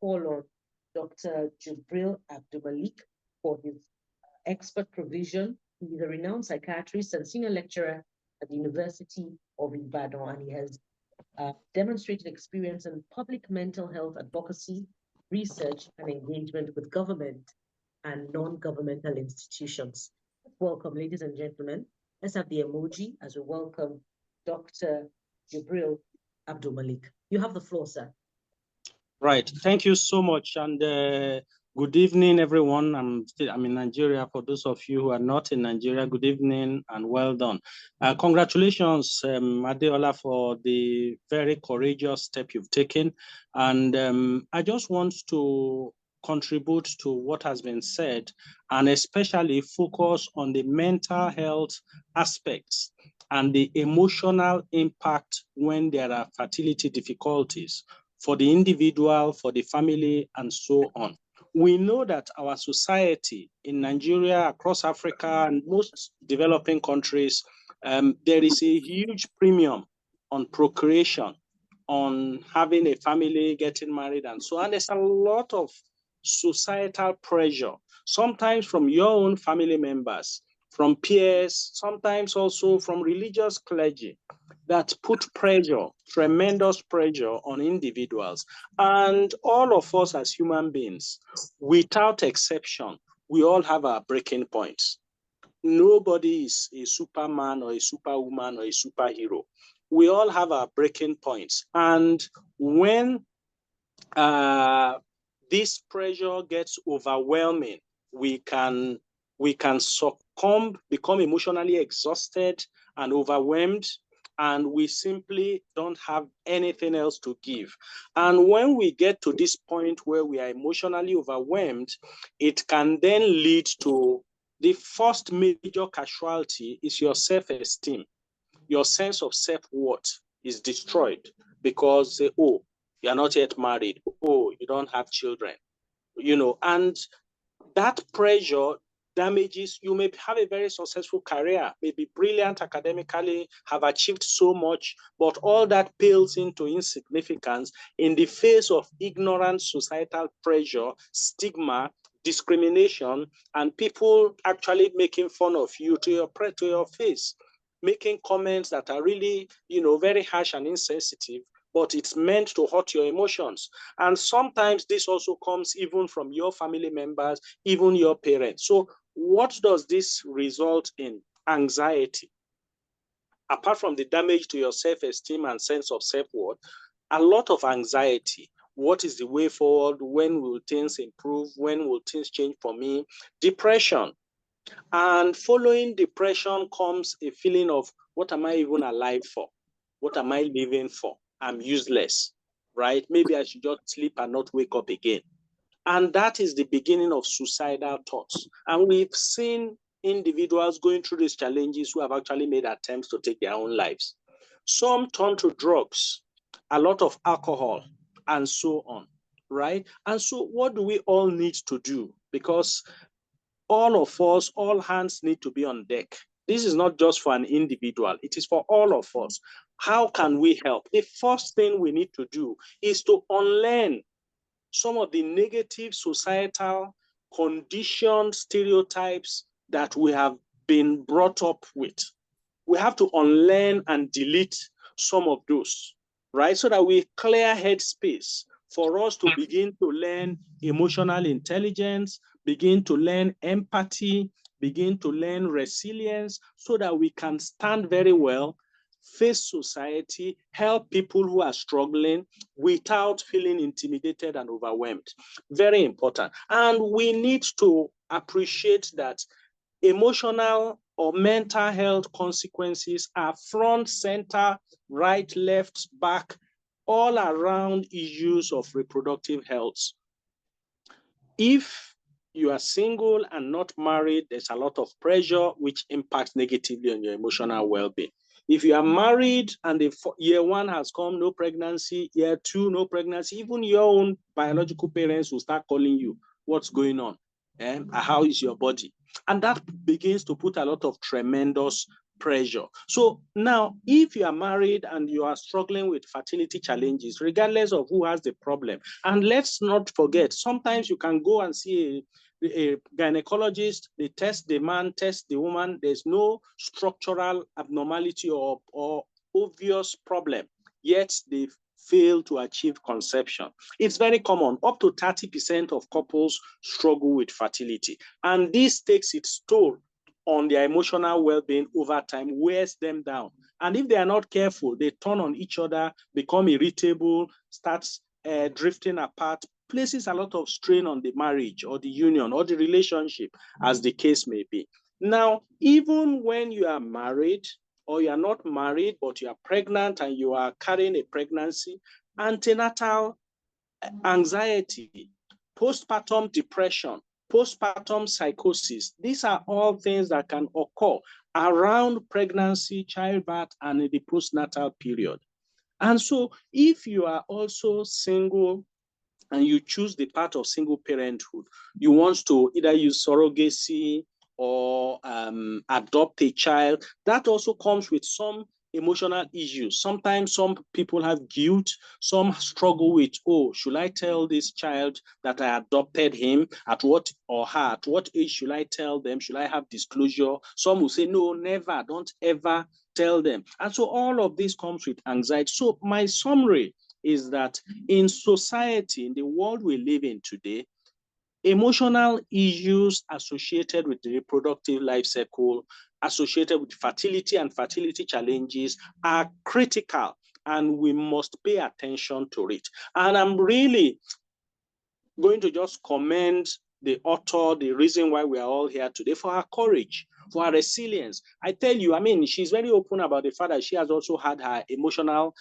call on Dr. Jibril Abdulmalik for his expert provision. He is a renowned psychiatrist and senior lecturer at the University of Ibadan, and he has demonstrated experience in public mental health advocacy, research, and engagement with government and non-governmental institutions. Welcome, ladies and gentlemen. Let's have the emoji as we welcome Dr. Jibril Abdulmalik. You have the floor, sir. Right. Thank you so much. And good evening, everyone. I'm in Nigeria. For those of you who are not in Nigeria, good evening and well done. Congratulations, Adeola, for the very courageous step you've taken. And I just want to contribute to what has been said and especially focus on the mental health aspects and the emotional impact when there are fertility difficulties for the individual, for the family, and so on. We know that our society in Nigeria, across Africa, and most developing countries, there is a huge premium on procreation, on having a family, getting married, and so on. There's a lot of societal pressure, sometimes from your own family members, from peers, sometimes also from religious clergy, that put pressure, tremendous pressure on individuals. And all of us as human beings, without exception, we all have our breaking points. Nobody is a superman or a superwoman or a superhero. We all have our breaking points. And when this pressure gets overwhelming, we can succumb, become emotionally exhausted and overwhelmed, and we simply don't have anything else to give. And when we get to this point where we are emotionally overwhelmed, it can then lead to the first major casualty is your self-esteem. Your sense of self-worth is destroyed because, oh, you're not yet married. Oh, you don't have children. And that pressure damages. You may have a very successful career, may be brilliant academically, have achieved so much, but all that pales into insignificance in the face of ignorant societal pressure, stigma, discrimination, and people actually making fun of you to your face, making comments that are really, very harsh and insensitive, but it's meant to hurt your emotions. And sometimes this also comes even from your family members, even your parents. So what does this result in? Anxiety. Apart from the damage to your self-esteem and sense of self-worth, a lot of anxiety. What is the way forward? When will things improve? When will things change for me? Depression. And following depression comes a feeling of, what am I even alive for? What am I living for? I'm useless, right? Maybe I should just sleep and not wake up again. And that is the beginning of suicidal thoughts. And we've seen individuals going through these challenges who have actually made attempts to take their own lives. Some turn to drugs, a lot of alcohol, and so on, right? And so what do we all need to do? Because all of us, all hands need to be on deck. This is not just for an individual, it is for all of us. How can we help? The first thing we need to do is to unlearn some of the negative societal conditioned stereotypes that we have been brought up with. We have to unlearn and delete some of those, right? So that we clear headspace for us to begin to learn emotional intelligence, begin to learn empathy, begin to learn resilience, so that we can stand very well, face society, help people who are struggling without feeling intimidated and overwhelmed. Very important. And we need to appreciate that emotional or mental health consequences are front, center, right, left, back, all around issues of reproductive health. If you are single and not married, there's a lot of pressure which impacts negatively on your emotional well-being. If you are married and the year one has come, no pregnancy, year two, no pregnancy, even your own biological parents will start calling you, what's going on? How is your body? And that begins to put a lot of tremendous pressure. So now, if you are married and you are struggling with fertility challenges, regardless of who has the problem, and let's not forget, sometimes you can go and see a gynecologist, they test the man, test the woman, there's no structural abnormality or obvious problem, yet they fail to achieve conception. It's very common. Up to 30% of couples struggle with fertility, and this takes its toll on their emotional well-being over time, wears them down. And if they are not careful, they turn on each other, become irritable, starts drifting apart, places a lot of strain on the marriage or the union or the relationship, as the case may be. Now, even when you are married or you are not married, but you are pregnant and you are carrying a pregnancy, antenatal anxiety, postpartum depression, postpartum psychosis, these are all things that can occur around pregnancy, childbirth, and in the postnatal period. And so if you are also single and you choose the path of single parenthood, you want to either use surrogacy or adopt a child, that also comes with some emotional issues. Sometimes some people have guilt, some struggle with, oh, should I tell this child that I adopted him? At what, or her, at what age should I tell them? Should I have disclosure? Some will say, no, never, don't ever tell them. And so all of this comes with anxiety. So my summary is that in society, in the world we live in today, emotional issues associated with the reproductive life cycle, associated with fertility and fertility challenges are critical, and we must pay attention to it. And I'm really going to just commend the author, the reason why we are all here today, for her courage, for her resilience. I tell you, I mean, she's very open about the fact that she has also had her emotional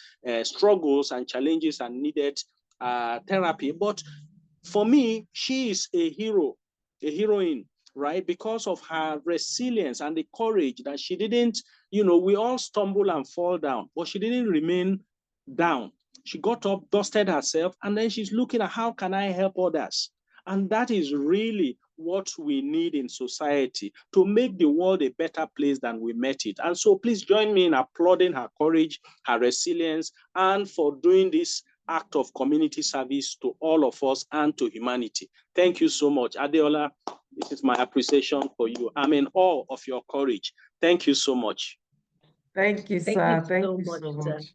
struggles and challenges and needed therapy. But for me, she is a hero, a heroine, right? Because of her resilience and the courage that she didn't, you know, we all stumble and fall down, but she didn't remain down. She got up, dusted herself, and then she's looking at how can I help others? And that is really what we need in society to make the world a better place than we met it. And so please join me in applauding her courage, her resilience, and for doing this act of community service to all of us and to humanity. Thank you so much. Adeola, this is my appreciation for you. I'm in awe of your courage. Thank you so much. Thank you, Thank sir. you Thank so you much, so sir. much.